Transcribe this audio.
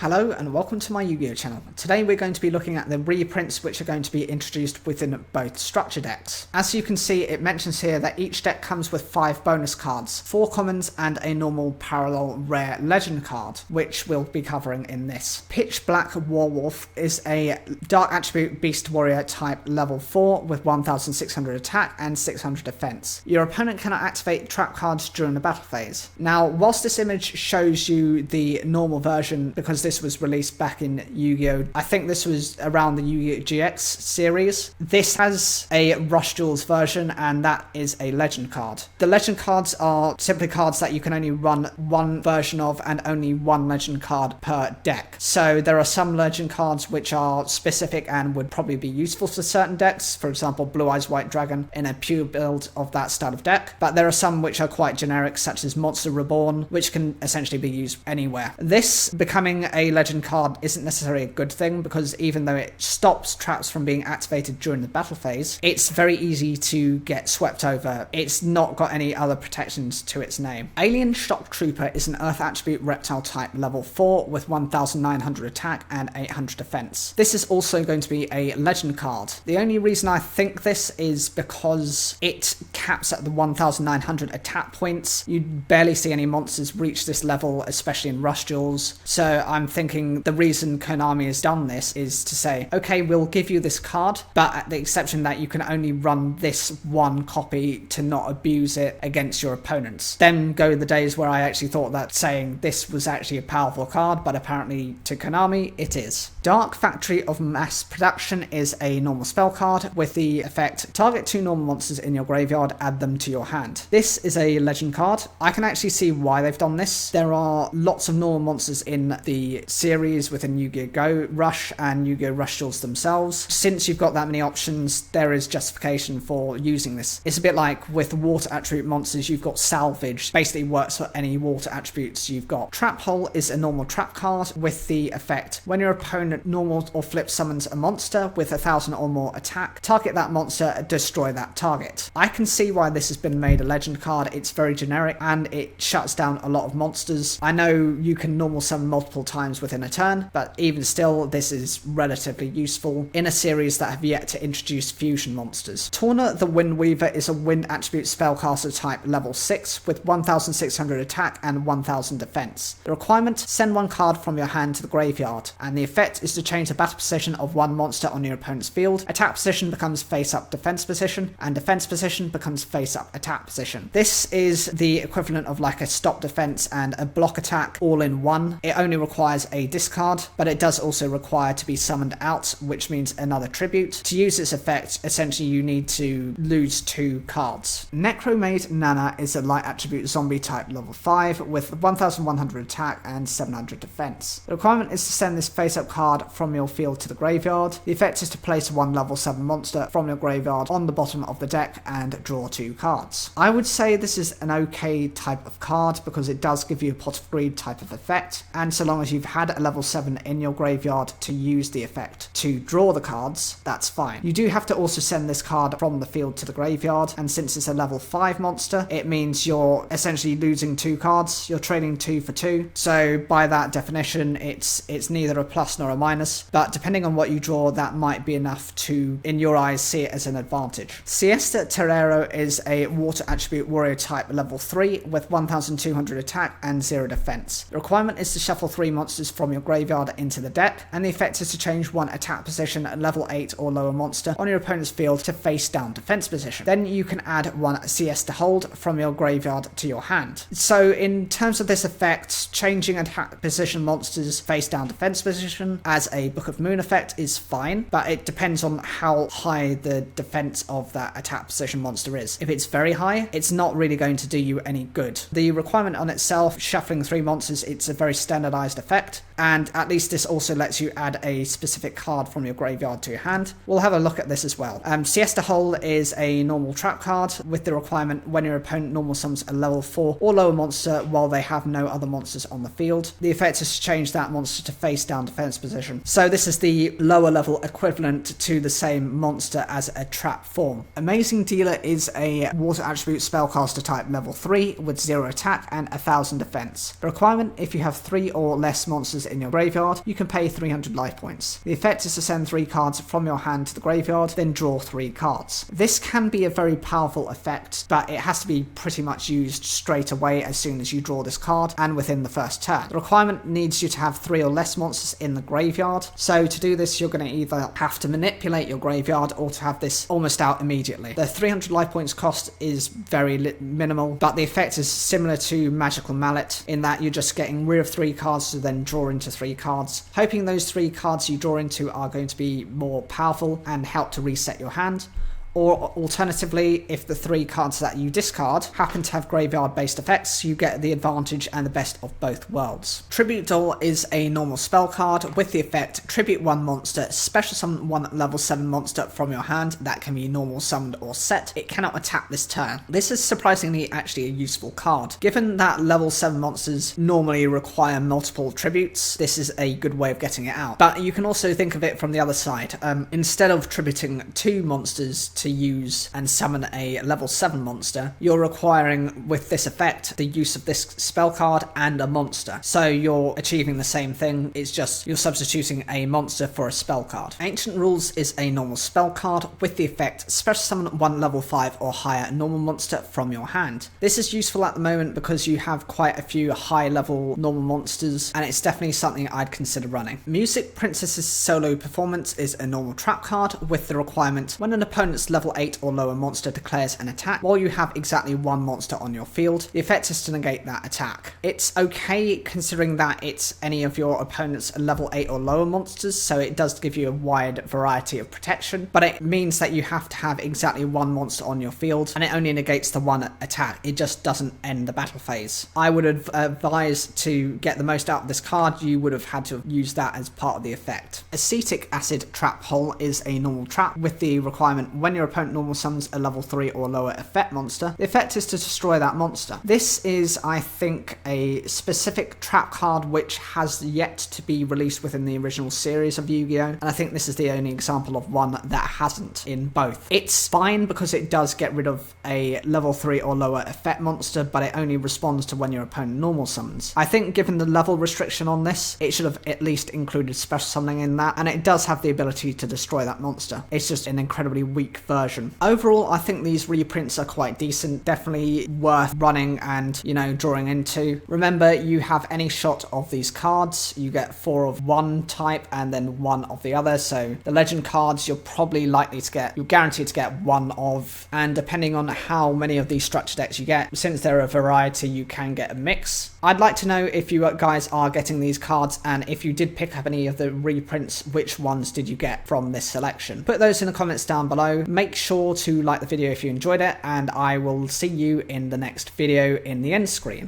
Hello and welcome to my Yu-Gi-Oh channel. Today we're going to be looking at the reprints which are going to be introduced within both structure decks. As you can see, it mentions here that each deck comes with 5 bonus cards, 4 commons and a normal parallel rare legend card, which we'll be covering in this. Pitch Black Warwolf is a dark attribute beast warrior type level 4 with 1600 attack and 600 defense. Your opponent cannot activate trap cards during the battle phase. Now, whilst this image shows you the normal version, because this was released back in Yu-Gi-Oh! I think this was around the Yu-Gi-Oh! GX series. This has a Rush Duels version, and that is a legend card. The legend cards are simply cards that you can only run one version of and only one legend card per deck. So there are some legend cards which are specific and would probably be useful for certain decks, for example Blue Eyes White Dragon in a pure build of that style of deck, but there are some which are quite generic, such as Monster Reborn, which can essentially be used anywhere. This becoming a legend card isn't necessarily a good thing, because even though it stops traps from being activated during the battle phase, it's very easy to get swept over. It's not got any other protections to its name. Alien Shock Trooper is an Earth attribute reptile type level 4 with 1900 attack and 800 defense. This is also going to be a legend card. The only reason I think this is because it caps at the 1900 attack points. You barely see any monsters reach this level, especially in Rush Duels, so I'm thinking the reason Konami has done this is to say, okay, we'll give you this card, but at the exception that you can only run this one copy to not abuse it against your opponents. Then go the days where I actually thought that saying this was actually a powerful card, but apparently to Konami it is. Dark Factory of Mass Production is a normal spell card with the effect target 2 normal monsters in your graveyard, add them to your hand. This is a legend card. I can actually see why they've done this. There are lots of normal monsters in the series within Yu-Gi-Oh! Go Rush and Yu-Gi-Oh! Rush Duels themselves. Since you've got that many options, there is justification for using this. It's a bit like with water attribute monsters, you've got Salvage, basically works for any water attributes you've got. Trap Hole is a normal trap card with the effect when your opponent normal or flip summons a monster with 1000 or more attack, target that monster, destroy that target. I can see why this has been made a legend card. It's very generic and it shuts down a lot of monsters. I know you can normal summon multiple times within a turn, but even still, this is relatively useful in a series that have yet to introduce fusion monsters. Torna the Windweaver is a wind attribute spellcaster type level 6 with 1600 attack and 1000 defense. The requirement: send one card from your hand to the graveyard, and the effect is to change the battle position of one monster on your opponent's field. Attack position becomes face up defense position, and defense position becomes face up attack position. This is the equivalent of like a stop defense and a block attack all in one. It only requires a discard, but it does also require to be summoned out, which means another tribute. To use this effect, essentially you need to lose 2 cards. Necromaid Nana is a light attribute zombie type level 5 with 1100 attack and 700 defense. The requirement is to send this face-up card from your field to the graveyard. The effect is to place one level 7 monster from your graveyard on the bottom of the deck and draw 2 cards. I would say this is an okay type of card because it does give you a Pot of Greed type of effect, and so long as you've had a level 7 in your graveyard to use the effect to draw the cards, that's fine. You do have to also send this card from the field to the graveyard, and since it's a level 5 monster, it means you're essentially losing 2 cards. You're trading 2 for 2, so by that definition it's neither a plus nor a minus, but depending on what you draw, that might be enough to, in your eyes, see it as an advantage. Siesta Terrero is a water attribute warrior type level 3 with 1200 attack and 0 defense. The requirement is to shuffle 3 monsters from your graveyard into the deck, and the effect is to change one attack position at level 8 or lower monster on your opponent's field to face down defense position. Then you can add one Siesta Hold from your graveyard to your hand. So in terms of this effect, changing attack position monsters face down defense position as a Book of Moon effect is fine, but it depends on how high the defense of that attack position monster is. If it's very high, it's not really going to do you any good. The requirement on itself, shuffling 3 monsters, it's a very standardized effect, and at least this also lets you add a specific card from your graveyard to your hand. We'll have a look at this as well. Siesta Hole is a normal trap card with the requirement when your opponent normal summons a level 4 or lower monster while they have no other monsters on the field. The effect is to change that monster to face down defense position. So this is the lower level equivalent to the same monster as a trap form. Amazing Dealer is a water attribute spellcaster type level 3 with 0 attack and 1000 defense. The requirement: if you have 3 or less monsters in your graveyard, you can pay 300 life points. The effect is to send 3 cards from your hand to the graveyard, then draw 3 cards. This can be a very powerful effect, but it has to be pretty much used straight away as soon as you draw this card and within the first turn. The requirement needs you to have 3 or less monsters in the graveyard, so to do this you're going to either have to manipulate your graveyard or to have this almost out immediately. The 300 life points cost is very minimal, but the effect is similar to Magical Mallet in that you're just getting rid of 3 cards to then draw into 3 cards, hoping those 3 cards you draw into are going to be more powerful and help to reset your hand. Or alternatively, if the 3 cards that you discard happen to have graveyard based effects, you get the advantage and the best of both worlds. Tribute Duel is a normal spell card with the effect tribute 1 monster, special summon 1 level 7 monster from your hand that can be normal summoned or set. It cannot attack this turn. This is surprisingly actually a useful card. Given that level 7 monsters normally require multiple tributes, this is a good way of getting it out. But you can also think of it from the other side. Instead of tributing 2 monsters to use and summon a level 7 monster, you're requiring with this effect the use of this spell card and a monster. So you're achieving the same thing, it's just you're substituting a monster for a spell card. Ancient Rules is a normal spell card with the effect special summon 1 level 5 or higher normal monster from your hand. This is useful at the moment because you have quite a few high level normal monsters and it's definitely something I'd consider running. Music Princess's Solo Performance is a normal trap card with the requirement when an opponent's level 8 or lower monster declares an attack while you have exactly 1 monster on your field, the effect is to negate that attack. It's okay considering that it's any of your opponent's level 8 or lower monsters, so it does give you a wide variety of protection, but it means that you have to have exactly 1 monster on your field and it only negates the 1 attack, it just doesn't end the battle phase. I would advise to get the most out of this card, you would have had to use that as part of the effect. Acetic Acid Trap Hole is a normal trap with the requirement when your opponent normal summons a level 3 or lower effect monster, the effect is to destroy that monster. This is, I think, a specific trap card which has yet to be released within the original series of Yu-Gi-Oh! And I think this is the only example of one that hasn't in both. It's fine because it does get rid of a level 3 or lower effect monster, but it only responds to when your opponent normal summons. I think given the level restriction on this, it should have at least included special summoning in that, and it does have the ability to destroy that monster. It's just an incredibly weak version. Overall, I think these reprints are quite decent, definitely worth running and, you know, drawing into. Remember, you have any shot of these cards, you get 4 of one type and then 1 of the other, so the legend cards you're probably likely to get, you're guaranteed to get 1 of, and depending on how many of these structure decks you get, since there are a variety, you can get a mix. I'd like to know if you guys are getting these cards, and if you did pick up any of the reprints, which ones did you get from this selection? Put those in the comments down below. Make sure to like the video if you enjoyed it, and I will see you in the next video in the end screen.